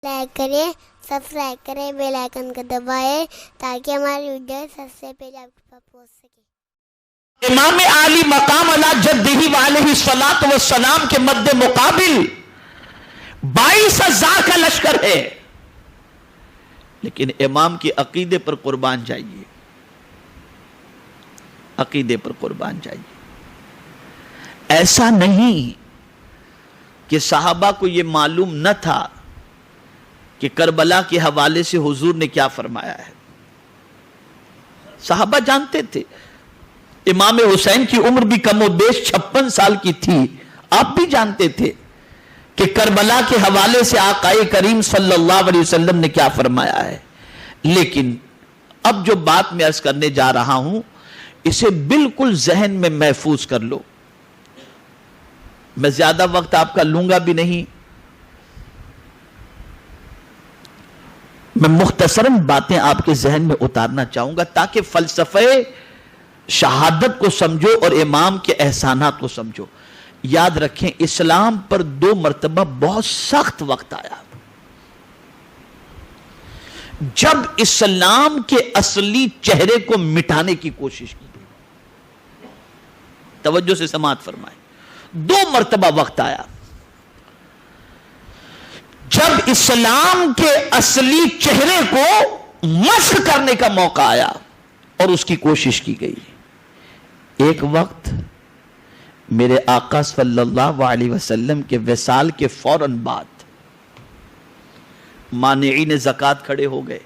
Like کریں، subscribe کریں، bell icon کو دبائیں تاکہ ہماری ویڈیو سب سے پہلے آپ کے پاس پہنچ سکے۔ امام عالی مقام علی جدہ وعلیہ الصلاۃ والسلام کے مد مقابل 22,000 کا لشکر ہے، لیکن امام کے عقیدے پر قربان جائیے، عقیدے پر قربان جائیے۔ ایسا نہیں کہ صحابہ کو یہ معلوم نہ تھا کہ کربلا کے حوالے سے حضور نے کیا فرمایا ہے، صحابہ جانتے تھے۔ امام حسین کی عمر بھی کم و بیش 56 سال کی تھی، آپ بھی جانتے تھے کہ کربلا کے حوالے سے آقا کریم صلی اللہ علیہ وسلم نے کیا فرمایا ہے۔ لیکن اب جو بات میں عرض کرنے جا رہا ہوں اسے بالکل ذہن میں محفوظ کر لو، میں زیادہ وقت آپ کا لوں گا بھی نہیں، میں مختصراً باتیں آپ کے ذہن میں اتارنا چاہوں گا تاکہ فلسفہ شہادت کو سمجھو اور امام کے احسانات کو سمجھو۔ یاد رکھیں، اسلام پر 2 مرتبہ بہت سخت وقت آیا جب اسلام کے اصلی چہرے کو مٹانے کی کوشش کی گئی۔ توجہ سے سماعت فرمائیں، 2 مرتبہ وقت آیا جب اسلام کے اصلی چہرے کو مسخ کرنے کا موقع آیا اور اس کی کوشش کی گئی۔ ایک وقت میرے آقا صلی اللہ علیہ وسلم کے وصال کے فوراً بعد مانعین زکوٰۃ کھڑے ہو گئے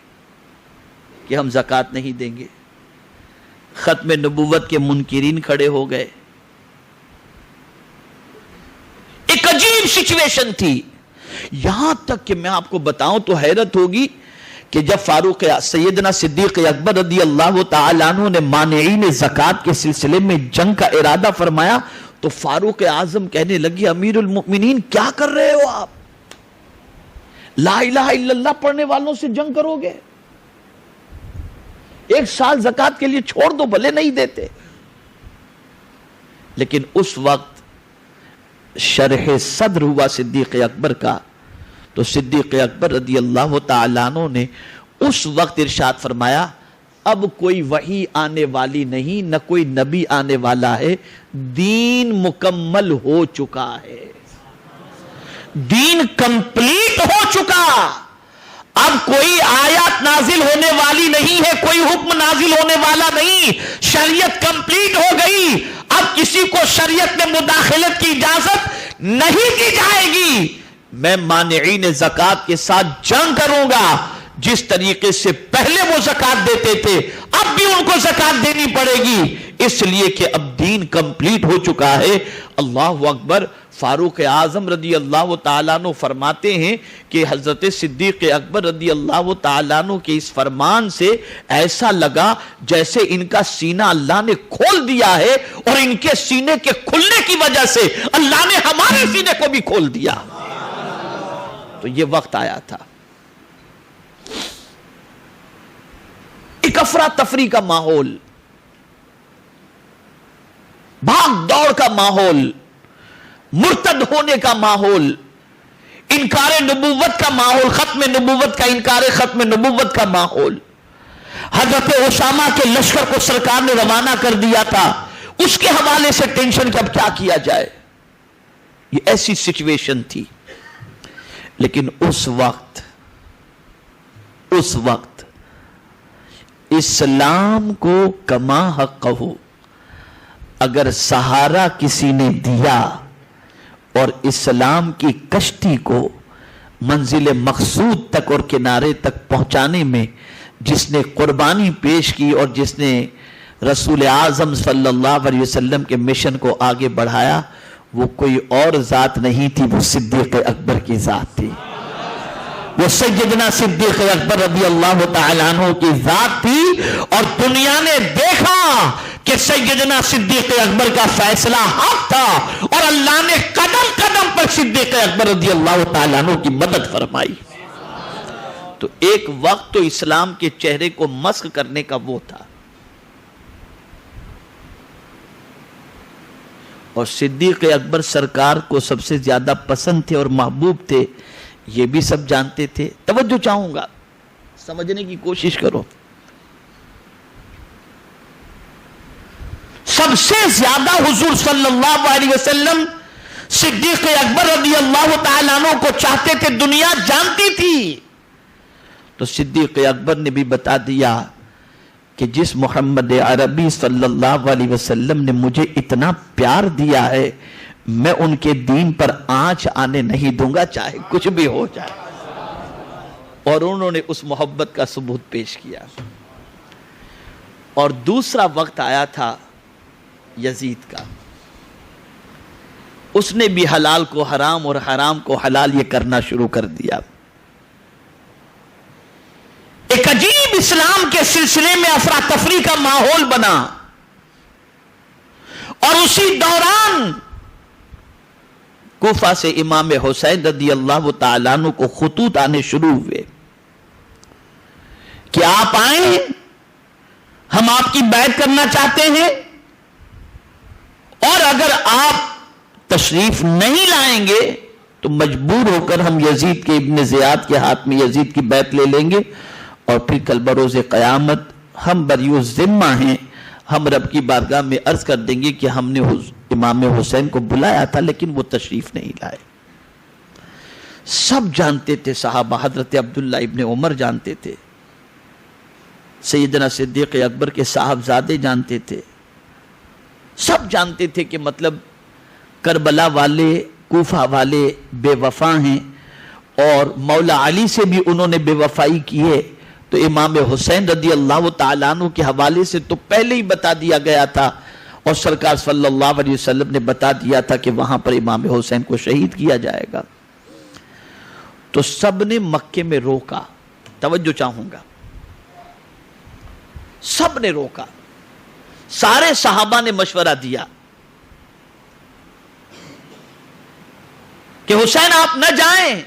کہ ہم زکوٰۃ نہیں دیں گے، ختم نبوت کے منکرین کھڑے ہو گئے۔ ایک عجیب سچویشن تھی، یہاں تک کہ میں آپ کو بتاؤں تو حیرت ہوگی کہ جب فاروق سیدنا صدیق اکبر رضی اللہ تعالیٰ عنہ نے مانعین زکوٰۃ کے سلسلے میں جنگ کا ارادہ فرمایا تو فاروق اعظم کہنے لگی، امیر المؤمنین کیا کر رہے ہو آپ؟ لا الہ الا اللہ پڑھنے والوں سے جنگ کرو گے؟ 1 سال زکوٰۃ کے لیے چھوڑ دو، بھلے نہیں دیتے۔ لیکن اس وقت شرح صدر ہوا صدیق اکبر کا، تو صدیق اکبر رضی اللہ تعالیٰ عنہ نے اس وقت ارشاد فرمایا، اب کوئی وحی آنے والی نہیں، نہ کوئی نبی آنے والا ہے، دین مکمل ہو چکا ہے، دین کمپلیٹ ہو چکا، اب کوئی آیات نازل ہونے والی نہیں ہے، کوئی حکم نازل ہونے والا نہیں، شریعت کمپلیٹ ہو گئی، اب کسی کو شریعت میں مداخلت کی اجازت نہیں دی جائے گی، میں مانعین زکوٰۃ کے ساتھ جنگ کروں گا، جس طریقے سے پہلے وہ زکوٰۃ دیتے تھے اب بھی ان کو زکوٰۃ دینی پڑے گی، اس لیے کہ اب دین کمپلیٹ ہو چکا ہے۔ اللہ اکبر۔ فاروق اعظم رضی اللہ تعالیٰ عنہ فرماتے ہیں کہ حضرت صدیق اکبر رضی اللہ تعالیٰ عنہ کے اس فرمان سے ایسا لگا جیسے ان کا سینہ اللہ نے کھول دیا ہے، اور ان کے سینے کے کھلنے کی وجہ سے اللہ نے ہمارے سینے کو بھی کھول دیا۔ تو یہ وقت آیا تھا، ایک افراتفری کا ماحول، بھاگ دوڑ کا ماحول، مرتد ہونے کا ماحول، انکار نبوت کا ماحول، ختم نبوت کا انکار ختم نبوت کا ماحول۔ حضرت اسامہ کے لشکر کو سرکار نے روانہ کر دیا تھا، اس کے حوالے سے ٹینشن کہ اب کیا کیا جائے، یہ ایسی سچویشن تھی۔ لیکن اس وقت اسلام کو کما حق ہو اگر سہارا کسی نے دیا اور اسلام کی کشتی کو منزل مقصود تک اور کنارے تک پہنچانے میں جس نے قربانی پیش کی اور جس نے رسول اعظم صلی اللہ علیہ وسلم کے مشن کو آگے بڑھایا، وہ کوئی اور ذات نہیں تھی، وہ صدیق اکبر کی ذات تھی، وہ سیدنا صدیق اکبر رضی اللہ تعالیٰ عنہ کی ذات تھی۔ اور دنیا نے دیکھا کہ سیدنا صدیق اکبر کا فیصلہ حق تھا، اور اللہ نے قدم قدم پر صدیق اکبر رضی اللہ تعالیٰ عنہ کی مدد فرمائی۔ تو ایک وقت تو اسلام کے چہرے کو مسخ کرنے کا وہ تھا، اور صدیق اکبر سرکار کو سب سے زیادہ پسند تھے اور محبوب تھے، یہ بھی سب جانتے تھے. توجہ چاہوں گا, سمجھنے کی کوشش کرو. سب سے زیادہ حضور صلی اللہ علیہ وسلم صدیق اکبر رضی اللہ تعالیٰ عنہ کو چاہتے تھے, دنیا جانتی تھی. تو صدیق اکبر نے بھی بتا دیا کہ جس محمد عربی صلی اللہ علیہ وسلم نے مجھے اتنا پیار دیا ہے, میں ان کے دین پر آنچ آنے نہیں دوں گا چاہے کچھ بھی ہو جائے. اور انہوں نے اس محبت کا ثبوت پیش کیا. اور دوسرا وقت آیا تھا یزید کا. اس نے بھی حلال کو حرام اور حرام کو حلال یہ کرنا شروع کر دیا. ایک عجیب اسلام کے سلسلے میں افراتفری کا ماحول بنا, اور اسی دوران کوفہ سے امام حسین رضی اللہ تعالیٰ عنہ کو خطوط آنے شروع ہوئے کہ آپ آئیں, ہم آپ کی بیعت کرنا چاہتے ہیں, اور اگر آپ تشریف نہیں لائیں گے تو مجبور ہو کر ہم یزید کے ابن زیاد کے ہاتھ میں یزید کی بیعت لے لیں گے, اور پھر کل بروز قیامت ہم بریء الذمہ ہیں, ہم رب کی بارگاہ میں عرض کر دیں گے کہ ہم نے امام حسین کو بلایا تھا لیکن وہ تشریف نہیں لائے. سب جانتے تھے صحابہ, حضرت عبداللہ ابن عمر جانتے تھے, سیدنا صدیق اکبر کے صاحبزادے جانتے تھے, سب جانتے تھے کہ مطلب کربلا والے, کوفہ والے بے وفا ہیں, اور مولا علی سے بھی انہوں نے بے وفائی کی ہے. تو امام حسین رضی اللہ تعالیٰ عنہ کے حوالے سے تو پہلے ہی بتا دیا گیا تھا, اور سرکار صلی اللہ علیہ وسلم نے بتا دیا تھا کہ وہاں پر امام حسین کو شہید کیا جائے گا. تو سب نے مکے میں روکا. توجہ چاہوں گا, سب نے روکا. سارے صحابہ نے مشورہ دیا کہ حسین آپ نہ جائیں.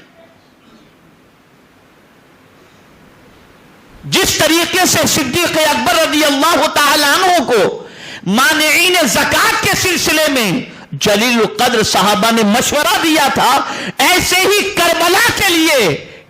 جس طریقے سے صدیق اکبر رضی اللہ تعالیٰ عنہ کو مانعین زکوٰۃ کے سلسلے میں جلیل القدر صحابہ نے مشورہ دیا تھا, ایسے ہی کربلا کے لیے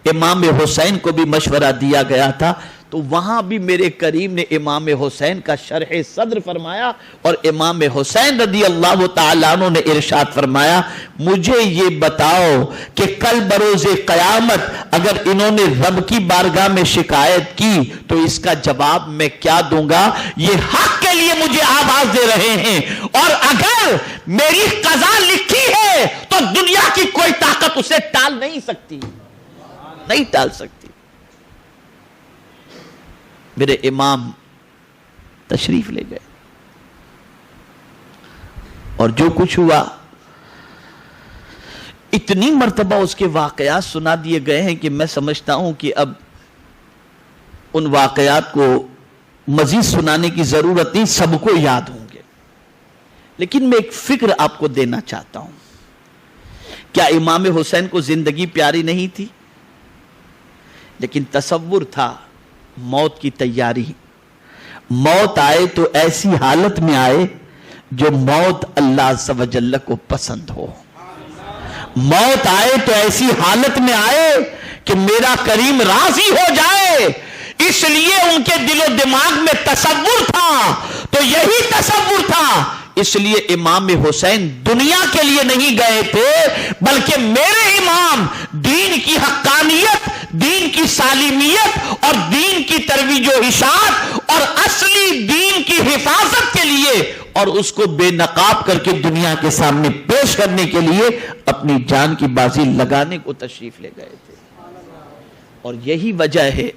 امام حسین کو بھی مشورہ دیا گیا تھا. تو وہاں بھی میرے کریم نے امام حسین کا شرح صدر فرمایا, اور امام حسین رضی اللہ تعالیٰ عنہ نے ارشاد فرمایا, مجھے یہ بتاؤ کہ کل بروز قیامت اگر انہوں نے رب کی بارگاہ میں شکایت کی تو اس کا جواب میں کیا دوں گا؟ یہ حق کے لیے مجھے آواز دے رہے ہیں, اور اگر میری قضا لکھی ہے تو دنیا کی کوئی طاقت اسے ٹال نہیں سکتی, نہیں ٹال سکتی. میرے امام تشریف لے گئے, اور جو کچھ ہوا اتنی مرتبہ اس کے واقعات سنا دیے گئے ہیں کہ میں سمجھتا ہوں کہ اب ان واقعات کو مزید سنانے کی ضرورت نہیں, سب کو یاد ہوں گے. لیکن میں ایک فکر آپ کو دینا چاہتا ہوں. کیا امام حسین کو زندگی پیاری نہیں تھی؟ لیکن تصور تھا موت کی تیاری. موت آئے تو ایسی حالت میں آئے جو موت اللہ عز و جل کو پسند ہو. موت آئے تو ایسی حالت میں آئے کہ میرا کریم راضی ہو جائے. اس لیے ان کے دل و دماغ میں تصور تھا, تو یہی تصور تھا. اس لیے امام حسین دنیا کے لیے نہیں گئے تھے, بلکہ میرے امام دین کی حقانیت, دین کی سالمیت اور دین کی ترویج و اشاعت اور اصلی دین کی حفاظت کے لیے, اور اس کو بے نقاب کر کے دنیا کے سامنے پیش کرنے کے لیے اپنی جان کی بازی لگانے کو تشریف لے گئے تھے. اور یہی وجہ ہے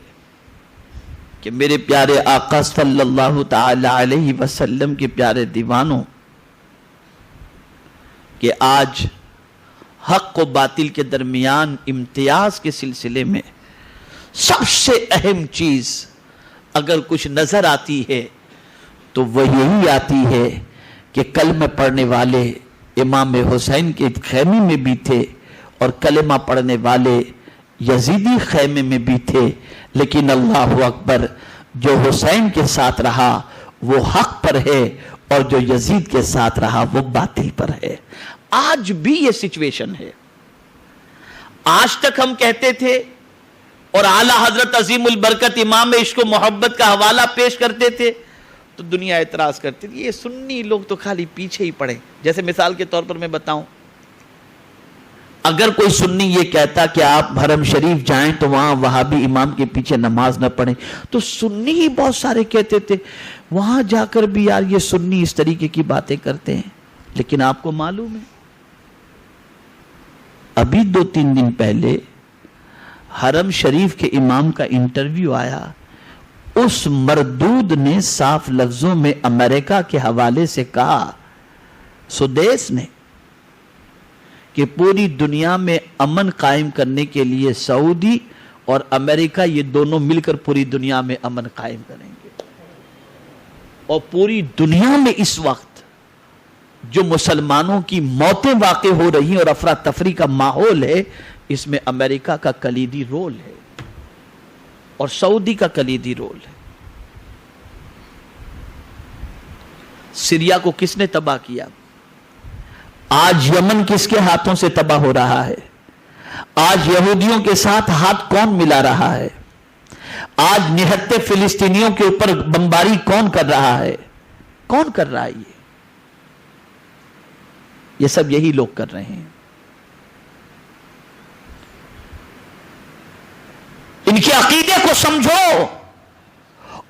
کہ میرے پیارے آقا صلی اللہ تعالی علیہ وسلم کے پیارے دیوانوں, کہ آج حق و باطل کے درمیان امتیاز کے سلسلے میں سب سے اہم چیز اگر کچھ نظر آتی ہے تو وہ یہی آتی ہے کہ کلمہ پڑھنے والے امام حسین کے خیمے میں بھی تھے, اور کلمہ پڑھنے والے یزیدی خیمے میں بھی تھے, لیکن اللہ اکبر, جو حسین کے ساتھ رہا وہ حق پر ہے, اور جو یزید کے ساتھ رہا وہ باطل پر ہے. آج بھی یہ سچویشن ہے. آج تک ہم کہتے تھے اور اعلیٰ حضرت عظیم البرکت امام عشق و محبت کا حوالہ پیش کرتے تھے تو دنیا اعتراض کرتی تھی یہ سنی لوگ تو خالی پیچھے ہی پڑے. جیسے مثال کے طور پر میں بتاؤں, اگر کوئی سنی یہ کہتا کہ آپ حرم شریف جائیں تو وہاں وہابی امام کے پیچھے نماز نہ پڑھیں, تو سنی ہی بہت سارے کہتے تھے وہاں جا کر بھی یار یہ سنی اس طریقے کی باتیں کرتے ہیں. لیکن آپ کو معلوم ہے ابھی 2-3 دن پہلے حرم شریف کے امام کا انٹرویو آیا, اس مردود نے صاف لفظوں میں امریکہ کے حوالے سے کہا, سدیس نے, کہ پوری دنیا میں امن قائم کرنے کے لیے سعودی اور امریکہ یہ دونوں مل کر پوری دنیا میں امن قائم کریں گے. اور پوری دنیا میں اس وقت جو مسلمانوں کی موتیں واقع ہو رہی ہیں اور افراتفری کا ماحول ہے, اس میں امریکہ کا کلیدی رول ہے اور سعودی کا کلیدی رول ہے. سیریا کو کس نے تباہ کیا؟ آج یمن کس کے ہاتھوں سے تباہ ہو رہا ہے؟ آج یہودیوں کے ساتھ ہاتھ کون ملا رہا ہے؟ آج نہتے فلسطینیوں کے اوپر بمباری کون کر رہا ہے؟ کون کر رہا ہے؟ یہ سب یہی لوگ کر رہے ہیں. ان کے عقیدے کو سمجھو,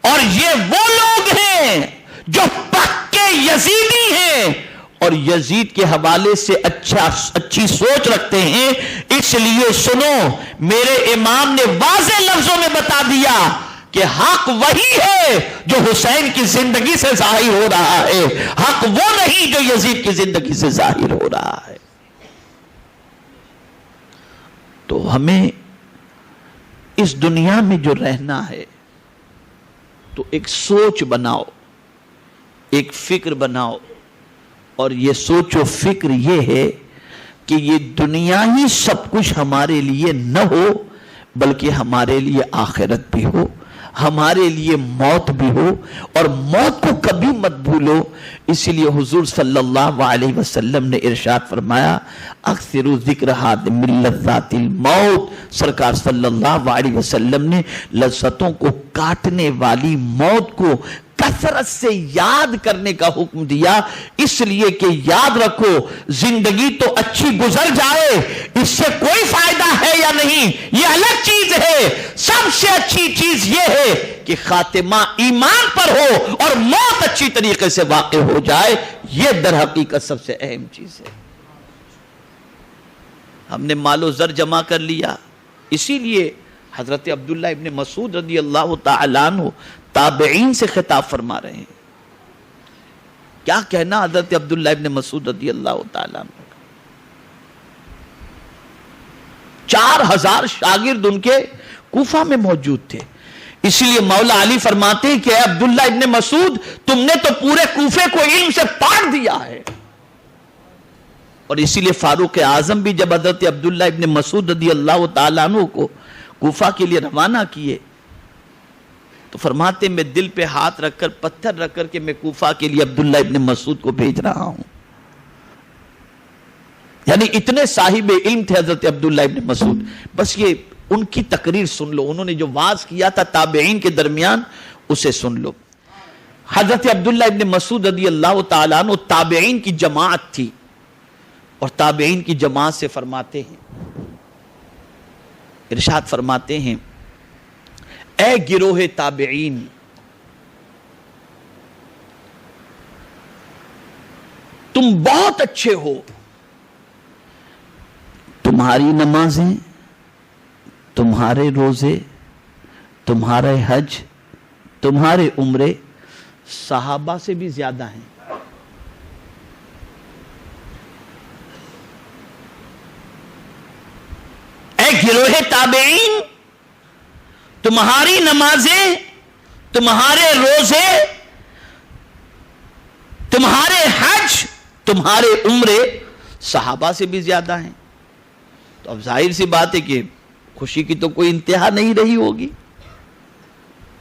اور یہ وہ لوگ ہیں جو پکے یزیدی ہیں اور یزید کے حوالے سے اچھی سوچ رکھتے ہیں. اس لیے سنو, میرے امام نے واضح لفظوں میں بتا دیا کہ حق وہی ہے جو حسین کی زندگی سے ظاہر ہو رہا ہے, حق وہ نہیں جو یزید کی زندگی سے ظاہر ہو رہا ہے. تو ہمیں اس دنیا میں جو رہنا ہے تو ایک سوچ بناؤ, ایک فکر بناؤ, اور یہ سوچ و فکر یہ ہے کہ یہ دنیا ہی سب کچھ ہمارے لیے نہ ہو, بلکہ ہمارے لیے آخرت بھی ہو, ہمارے لیے موت بھی ہو, اور موت کو کبھی مت بھولو. اسی لیے حضور صلی اللہ علیہ وسلم نے ارشاد فرمایا, اکثروا ذکر حاتم لذات الموت. سرکار صلی اللہ علیہ وسلم نے لذتوں کو کاٹنے والی موت کو کثرت سے یاد کرنے کا حکم دیا, اس لیے کہ یاد رکھو زندگی تو اچھی گزر جائے, اس سے کوئی فائدہ ہے یا نہیں یہ الگ چیز ہے. سب سے اچھی چیز یہ ہے کہ خاتمہ ایمان پر ہو اور موت اچھی طریقے سے واقع ہو جائے. یہ در حقیقت سب سے اہم چیز ہے. ہم نے مال و زر جمع کر لیا, اسی لیے حضرت عبداللہ ابن مسعود رضی اللہ تعالیٰ عنہ تابعین سے خطاب فرما رہے ہیں. کیا کہنا حضرت عبداللہ ابن مسعود رضی اللہ تعالیٰ عنہ, 4000 شاگرد ان کے کوفہ میں موجود تھے. اسی لیے مولا علی فرماتے ہیں کہ اے عبداللہ ابن مسعود, تم نے تو پورے کوفے کو علم سے پاڑ دیا ہے. اور اسی لیے فاروق اعظم بھی جب حضرت عبداللہ ابن مسعود رضی اللہ تعالیٰ عنہ کو کوفہ کے لیے روانہ کیے تو فرماتے میں دل پہ ہاتھ رکھ کر, پتھر رکھ کر کہ میں کوفہ کے لیے عبداللہ ابن مسعود کو بھیج رہا ہوں. یعنی اتنے صاحب علم تھے حضرت عبداللہ ابن مسعود. بس یہ ان کی تقریر سن لو, انہوں نے جو واز کیا تھا تابعین کے درمیان اسے سن لو. حضرت عبداللہ ابن مسعود رضی اللہ تعالیٰ عنہ تابعین کی جماعت تھی, اور تابعین کی جماعت سے فرماتے ہیں, ارشاد فرماتے ہیں, اے گروہ تابعین, تم بہت اچھے ہو, تمہاری نمازیں, تمہارے روزے, تمہارے حج, تمہارے عمرے صحابہ سے بھی زیادہ ہیں. اے گروہ تابعین, تمہاری نمازیں, تمہارے روزے, تمہارے حج, تمہارے عمرے صحابہ سے بھی زیادہ ہیں. تو اب ظاہر سی بات ہے کہ خوشی کی تو کوئی انتہا نہیں رہی ہوگی,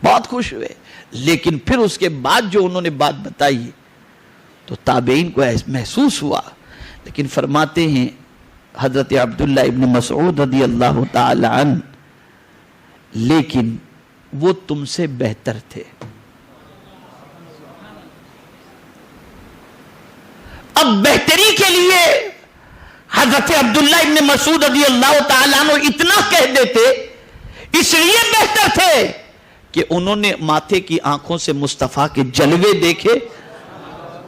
بہت خوش ہوئے. لیکن پھر اس کے بعد جو انہوں نے بات بتائی تو تابعین کو محسوس ہوا. لیکن فرماتے ہیں حضرت عبداللہ ابن مسعود رضی اللہ تعالی عنہ، لیکن وہ تم سے بہتر تھے. اب بہتری کے لیے حضرت عبداللہ ابن مسعود رضی اللہ تعالیٰ عنہ اتنا کہہ دیتے، اس لیے بہتر تھے کہ انہوں نے ماتھے کی آنکھوں سے مصطفیٰ کے جلوے دیکھے.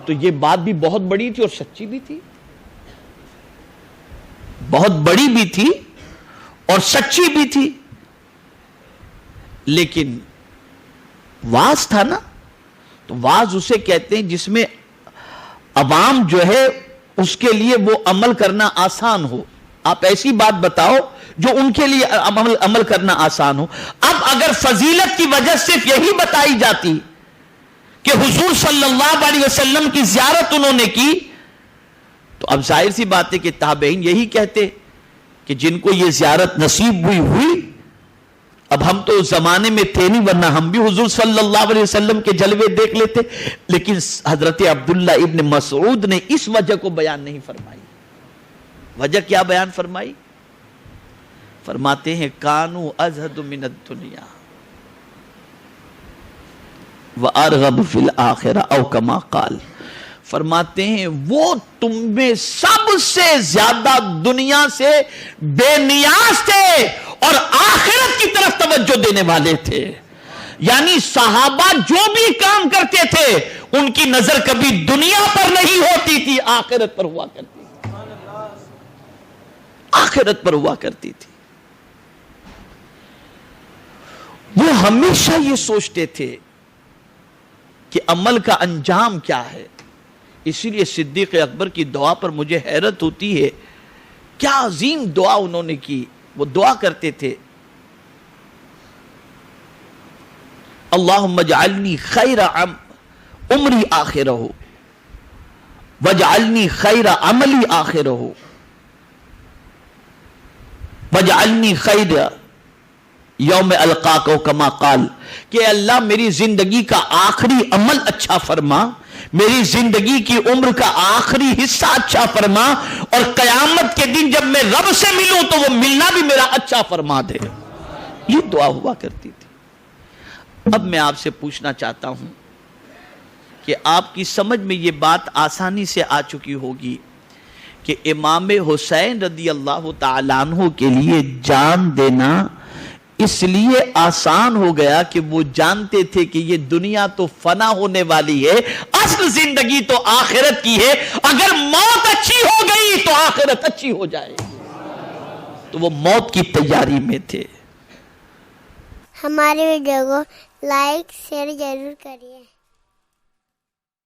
تو یہ بات بھی بہت بڑی تھی اور سچی بھی تھی، بہت بڑی بھی تھی اور سچی بھی تھی. لیکن واز تھا نا، تو واز اسے کہتے ہیں جس میں عوام جو ہے اس کے لیے وہ عمل کرنا آسان ہو. آپ ایسی بات بتاؤ جو ان کے لیے عمل کرنا آسان ہو. اب اگر فضیلت کی وجہ صرف یہی بتائی جاتی کہ حضور صلی اللہ علیہ وسلم کی زیارت انہوں نے کی، تو اب ظاہر سی بات ہے کہ تابعین یہی کہتے کہ جن کو یہ زیارت نصیب ہوئی. اب ہم تو اس زمانے میں تھے نہیں، ورنہ ہم بھی حضور صلی اللہ علیہ وسلم کے جلوے دیکھ لیتے. لیکن حضرت عبداللہ ابن مسعود نے اس وجہ کو بیان نہیں فرمائی. وجہ کیا بیان فرمائی؟ فرماتے ہیں کانو ازہد من الدنیا وارغب فی الآخرہ او کما قال. فرماتے ہیں وہ تم میں سب سے زیادہ دنیا سے بے نیاز تھے اور آخرت کی طرف توجہ دینے والے تھے. یعنی صحابہ جو بھی کام کرتے تھے ان کی نظر کبھی دنیا پر نہیں ہوتی تھی، آخرت پر ہوا کرتی تھی. آخرت پر ہوا کرتی تھی. وہ ہمیشہ یہ سوچتے تھے کہ عمل کا انجام کیا ہے. اسی لیے صدیق اکبر کی دعا پر مجھے حیرت ہوتی ہے، کیا عظیم دعا انہوں نے کی. وہ دعا کرتے تھے اللہم اجعلنی خیر عمری آخرہ واجعلنی خیر عملی آخرہ واجعلنی خیر یوم القاک کما قال. کہ اللہ میری زندگی کا آخری عمل اچھا فرما، میری زندگی کی عمر کا آخری حصہ اچھا فرما، اور قیامت کے دن جب میں رب سے ملوں تو وہ ملنا بھی میرا اچھا فرما دے. یہ دعا ہوا کرتی تھی. اب میں آپ سے پوچھنا چاہتا ہوں کہ آپ کی سمجھ میں یہ بات آسانی سے آ چکی ہوگی کہ امام حسین رضی اللہ تعالیٰ عنہ کے لیے جان دینا اس لیے آسان ہو گیا کہ وہ جانتے تھے کہ یہ دنیا تو فنا ہونے والی ہے، اصل زندگی تو آخرت کی ہے. اگر موت اچھی ہو گئی تو آخرت اچھی ہو جائے. تو وہ موت کی تیاری میں تھے. ہماری ویڈیو کو لائک شیئر ضرور کریے.